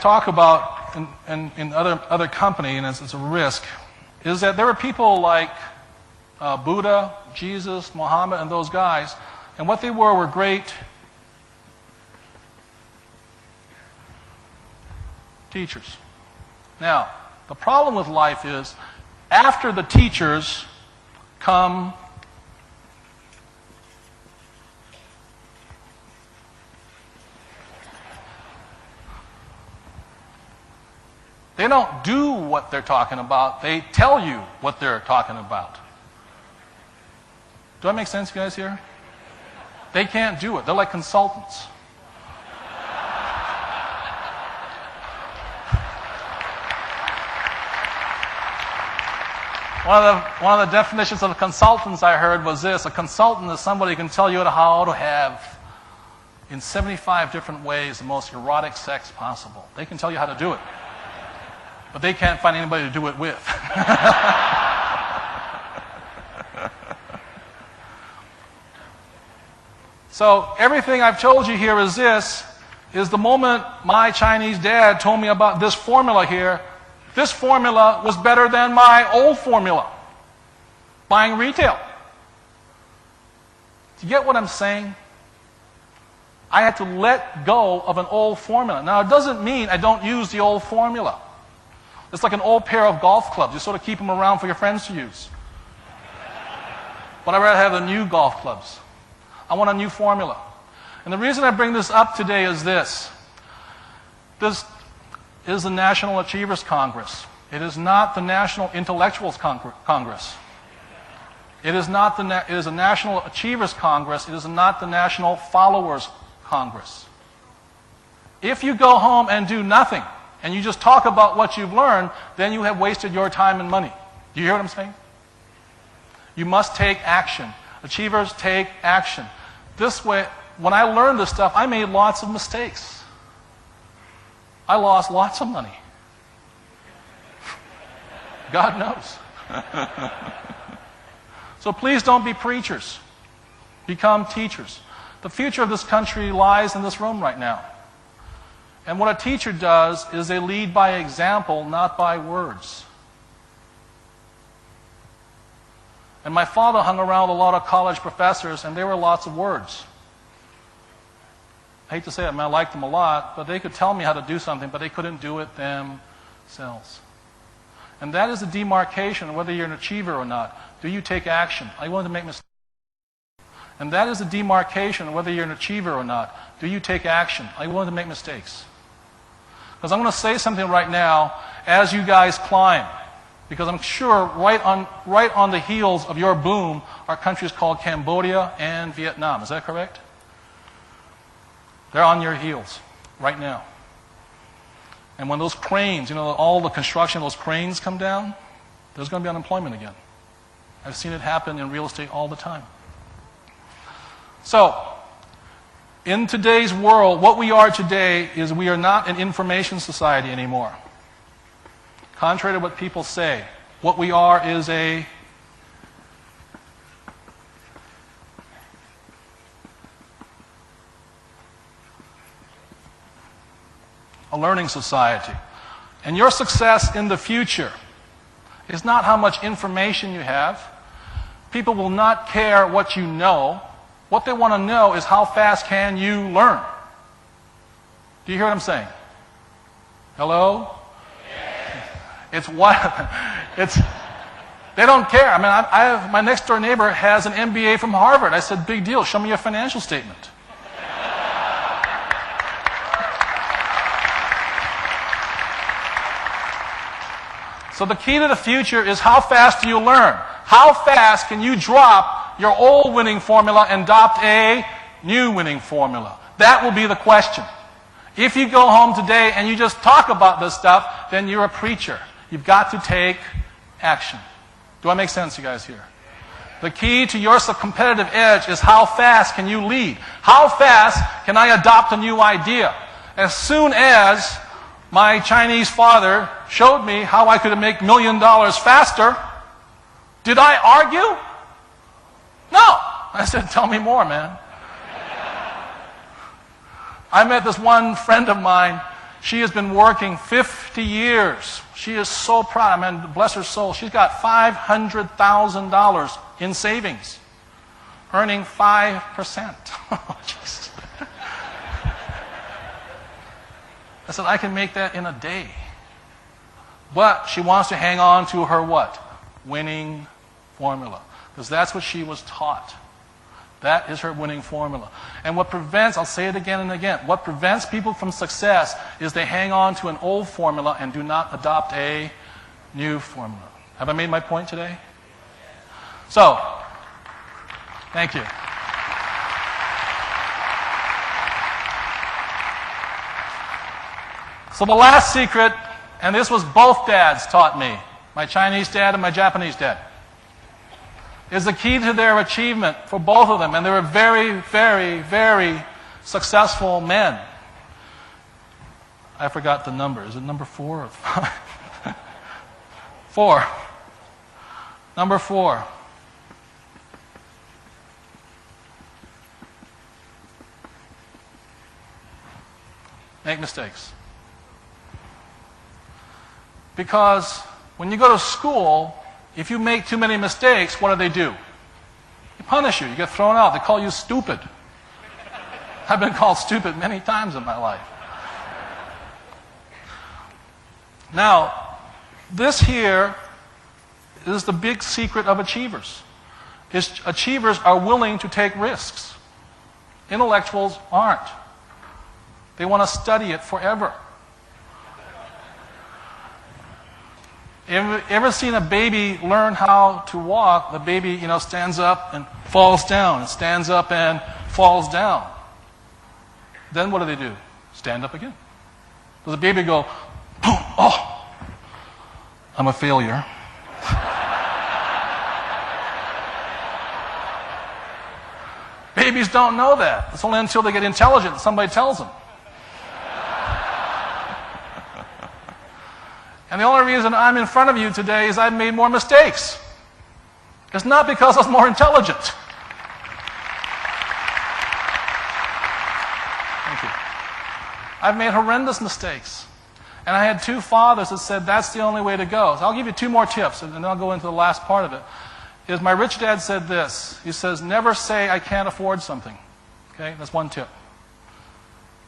talk about in other company, and it's a risk, is that there were people like Buddha, Jesus, Muhammad, and those guys, and what they were great teachers. Now, the problem with life is, after the teachers come they don't do what they're talking about. They tell you what they're talking about. Do that make sense, you guys here? They can't do it. They're like consultants. One of the definitions of consultants I heard was this: a consultant is somebody who can tell you how to have, in 75 different ways, the most erotic sex possible. They can tell you how to do it, but they can't find anybody to do it with. So everything I've told you here is this, is the moment my Chinese dad told me about this formula here, this formula was better than my old formula, buying retail. Do you get what I'm saying? I had to let go of an old formula. Now, it doesn't mean I don't use the old formula. It's like an old pair of golf clubs. You sort of keep them around for your friends to use. But I'd rather have the new golf clubs. I want a new formula. And the reason I bring this up today is this. This is the National Achievers Congress. It is not the National Intellectuals Congress. It is a National Achievers Congress. It is not the National Followers Congress. If you go home and do nothing, and you just talk about what you've learned, then you have wasted your time and money. Do you hear what I'm saying? You must take action. Achievers take action. This way, when I learned this stuff, I made lots of mistakes. I lost lots of money. God knows. So please don't be preachers. Become teachers. The future of this country lies in this room right now. And what a teacher does is they lead by example, not by words. And my father hung around a lot of college professors, and there were lots of words. I hate to say it, I mean, I liked them a lot, but they could tell me how to do something, but they couldn't do it themselves. And that is a demarcation, whether you're an achiever or not. Do you take action? Are you willing to make mistakes? And that is a demarcation, whether you're an achiever or not. Do you take action? Are you willing to make mistakes? Because I'm going to say something right now as you guys climb. Because I'm sure right on the heels of your boom are countries called Cambodia and Vietnam. Is that correct? They're on your heels right now. And when those cranes, all the construction of those cranes come down, there's going to be unemployment again. I've seen it happen in real estate all the time. So, in today's world, what we are today is we are not an information society anymore. Contrary to what people say, what we are is a learning society. And your success in the future is not how much information you have. People will not care what you know. What they want to know is how fast can you learn. Do you hear what I'm saying? Hello? It's what they don't care. I mean, my next door neighbor has an MBA from Harvard. I said, big deal. Show me your financial statement. So the key to the future is how fast do you learn? How fast can you drop your old winning formula and adopt a new winning formula? That will be the question. If you go home today and you just talk about this stuff, then you're a preacher. You've got to take action. Do I make sense, you guys here? The key to your competitive edge is how fast can you lead? How fast can I adopt a new idea? As soon as my Chinese father showed me how I could make $1 million faster, did I argue? No. I said, tell me more, man. I met this one friend of mine. She has been working 50 years. She is so proud. I mean, bless her soul. She's got $500,000 in savings, earning 5%. Oh, jeez. I said, I can make that in a day. But she wants to hang on to her what? Winning formula. Because that's what she was taught. That is her winning formula. And what prevents, I'll say it again and again, what prevents people from success is they hang on to an old formula and do not adopt a new formula. Have I made my point today? So, thank you. So the last secret, and this was both dads taught me, my Chinese dad and my Japanese dad, is the key to their achievement for both of them. And they were very, very, very successful men. I forgot the number. Is it number 4 or 5? 4. Number 4. Make mistakes. Because when you go to school, if you make too many mistakes, what do? They punish you. You get thrown out. They call you stupid. I've been called stupid many times in my life. Now, this here is the big secret of achievers. Achievers are willing to take risks. Intellectuals aren't. They want to study it forever. Ever seen a baby learn how to walk? The baby, stands up and falls down, and stands up and falls down. Then what do? Stand up again. Does the baby go, boom, oh, I'm a failure? Babies don't know that. It's only until they get intelligent that somebody tells them. And the only reason I'm in front of you today is I've made more mistakes. It's not because I was more intelligent. Thank you. I've made horrendous mistakes. And I had 2 fathers that said that's the only way to go. So I'll give you 2 more tips, and then I'll go into the last part of it. Is my rich dad said this. He says, never say I can't afford something. Okay, that's one tip.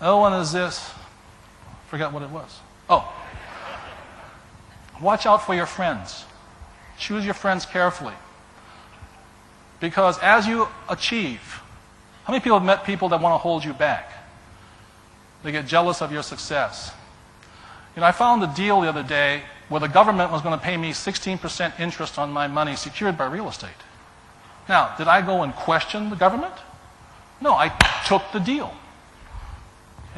The other one is this. I forgot what it was. Oh. Watch out for your friends. Choose your friends carefully. Because as you achieve, how many people have met people that want to hold you back? They get jealous of your success. I found a deal the other day where the government was going to pay me 16% interest on my money secured by real estate. Now, did I go and question the government? No, I took the deal.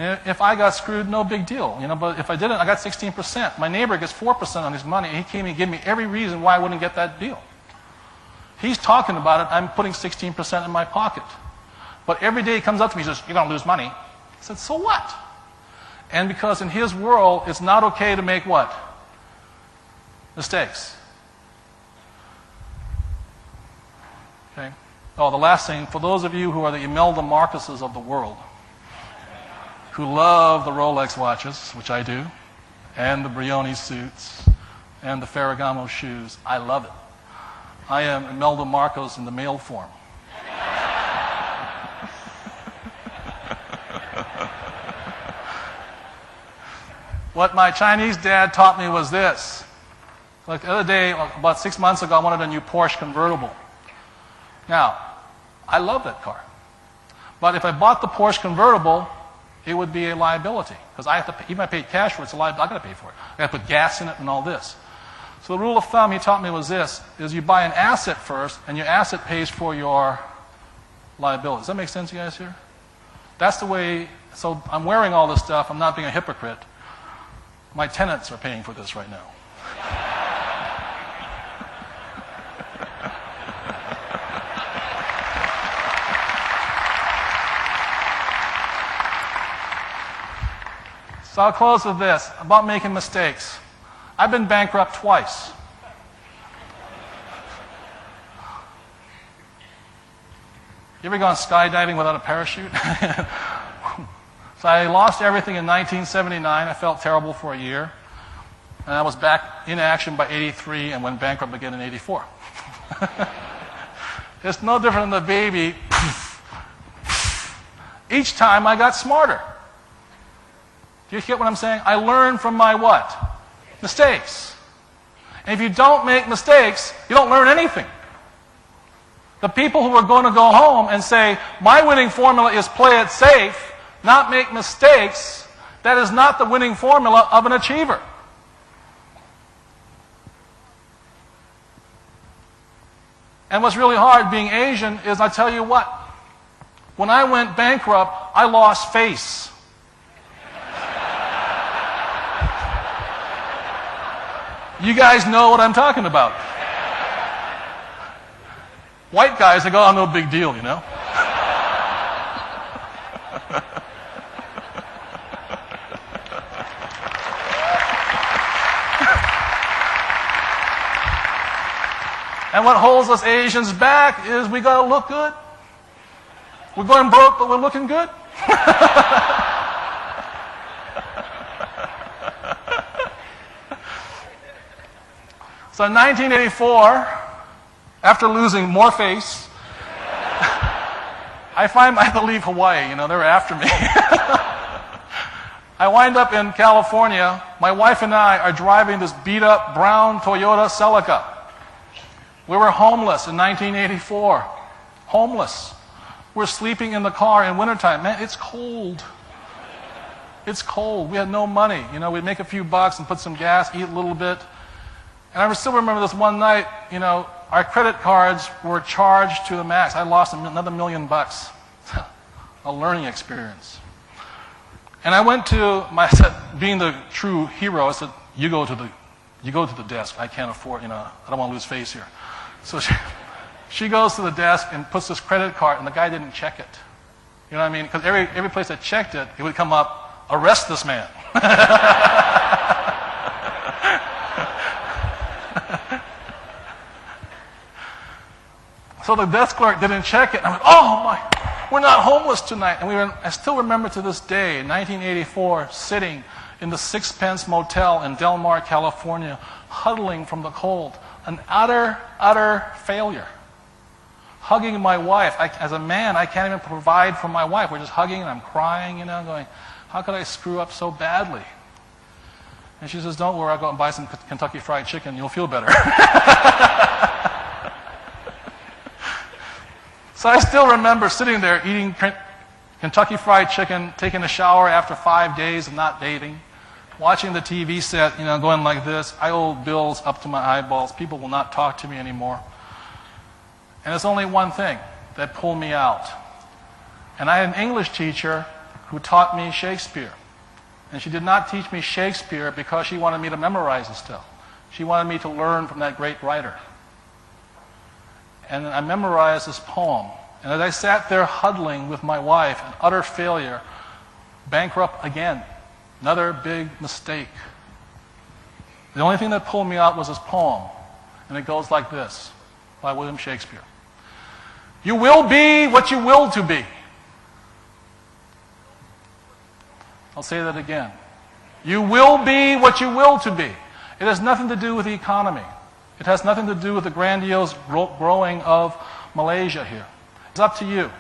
If I got screwed, no big deal. But if I didn't, I got 16%. My neighbor gets 4% on his money, and he came and gave me every reason why I wouldn't get that deal. He's talking about it. I'm putting 16% in my pocket. But every day he comes up to me and says, you're going to lose money. I said, so what? And because in his world, it's not okay to make what? Mistakes. Okay? Oh, the last thing, for those of you who are the Imelda Marcuses of the world, who love the Rolex watches, which I do, and the Brioni suits, and the Ferragamo shoes, I love it. I am Imelda Marcos in the male form. What my Chinese dad taught me was this. Like the other day, about 6 months ago, I wanted a new Porsche convertible. Now, I love that car. But if I bought the Porsche convertible, it would be a liability. Because I have to pay, even if I paid cash for it, it's a liability. I've got to pay for it. I got to put gas in it and all this. So the rule of thumb he taught me was this, is you buy an asset first, and your asset pays for your liability. Does that make sense, you guys here? That's the way, so I'm wearing all this stuff. I'm not being a hypocrite. My tenants are paying for this right now. So I'll close with this, about making mistakes. I've been bankrupt twice. You ever gone skydiving without a parachute? So I lost everything in 1979. I felt terrible for a year. And I was back in action by 83 and went bankrupt again in 84. It's no different than the baby. Each time I got smarter. Do you get what I'm saying? I learned from my what? Mistakes. And if you don't make mistakes, you don't learn anything. The people who are going to go home and say, my winning formula is play it safe, not make mistakes, that is not the winning formula of an achiever. And what's really hard being Asian is, I tell you what, when I went bankrupt, I lost face. You guys know what I'm talking about. White guys, they go, oh, no big deal, you know. And what holds us Asians back is we got to look good. We're going broke, but we're looking good. So in 1984, after losing more face, I have to leave Hawaii. You know, they were after me. I wind up in California. My wife and I are driving this beat-up brown Toyota Celica. We were homeless in 1984. Homeless. We're sleeping in the car in wintertime. Man, it's cold. It's cold. We had no money. You know, we'd make a few bucks and put some gas, eat a little bit. And I still remember this one night, you know, our credit cards were charged to the max. I lost another $1 million. A learning experience. And I went to being the true hero, I said, you go to the desk. I can't afford, you know, I don't want to lose face here. So she goes to the desk and puts this credit card, and the guy didn't check it. You know what I mean? Because every place that checked it, it would come up, arrest this man. So the desk clerk didn't check it. And I went, oh my, we're not homeless tonight. And I still remember to this day, 1984, sitting in the Sixpence Motel in Del Mar, California, huddling from the cold. An utter failure. Hugging my wife. As a man, I can't even provide for my wife. We're just hugging and I'm crying, you know, going, how could I screw up so badly? And she says, don't worry, I'll go and buy some Kentucky Fried Chicken. You'll feel better. So I still remember sitting there eating Kentucky Fried Chicken, taking a shower after 5 days of not bathing, watching the TV set, you know, going like this. I owe bills up to my eyeballs. People will not talk to me anymore. And it's only one thing that pulled me out. And I had an English teacher who taught me Shakespeare. And she did not teach me Shakespeare because she wanted me to memorize the stuff. She wanted me to learn from that great writer. And I memorized this poem. And as I sat there huddling with my wife, an utter failure, bankrupt again, another big mistake. The only thing that pulled me out was this poem. And it goes like this, by William Shakespeare. You will be what you will to be. I'll say that again. You will be what you will to be. It has nothing to do with the economy. It has nothing to do with the grandiose growing of Malaysia here. It's up to you.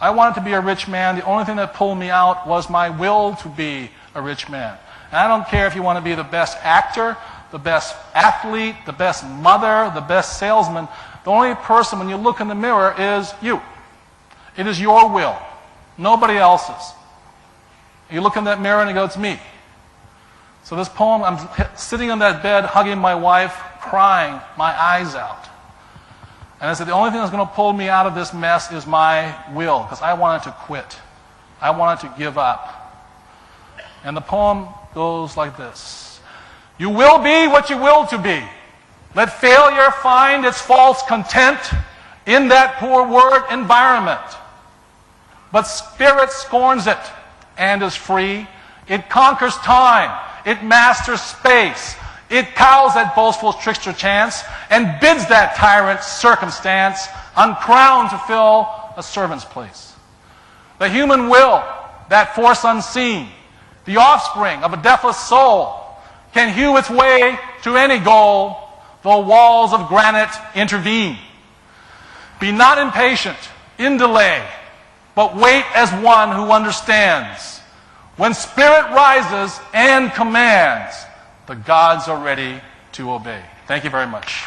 I wanted to be a rich man. The only thing that pulled me out was my will to be a rich man. And I don't care if you want to be the best actor, the best athlete, the best mother, the best salesman. The only person when you look in the mirror is you. It is your will, nobody else's. You look in that mirror and you go, it's me. So this poem, I'm sitting on that bed, hugging my wife, crying my eyes out. And I said, the only thing that's going to pull me out of this mess is my will, because I wanted to quit. I wanted to give up. And the poem goes like this. You will be what you will to be. Let failure find its false content in that poor word environment. But spirit scorns it and is free. It conquers time. It masters space. It cows that boastful trickster chance and bids that tyrant circumstance uncrowned to fill a servant's place. The human will that force unseen, the offspring of a deathless soul, can hew its way to any goal, though walls of granite intervene. Be not impatient in delay, but wait as one who understands. When spirit rises and commands, the gods are ready to obey. Thank you very much.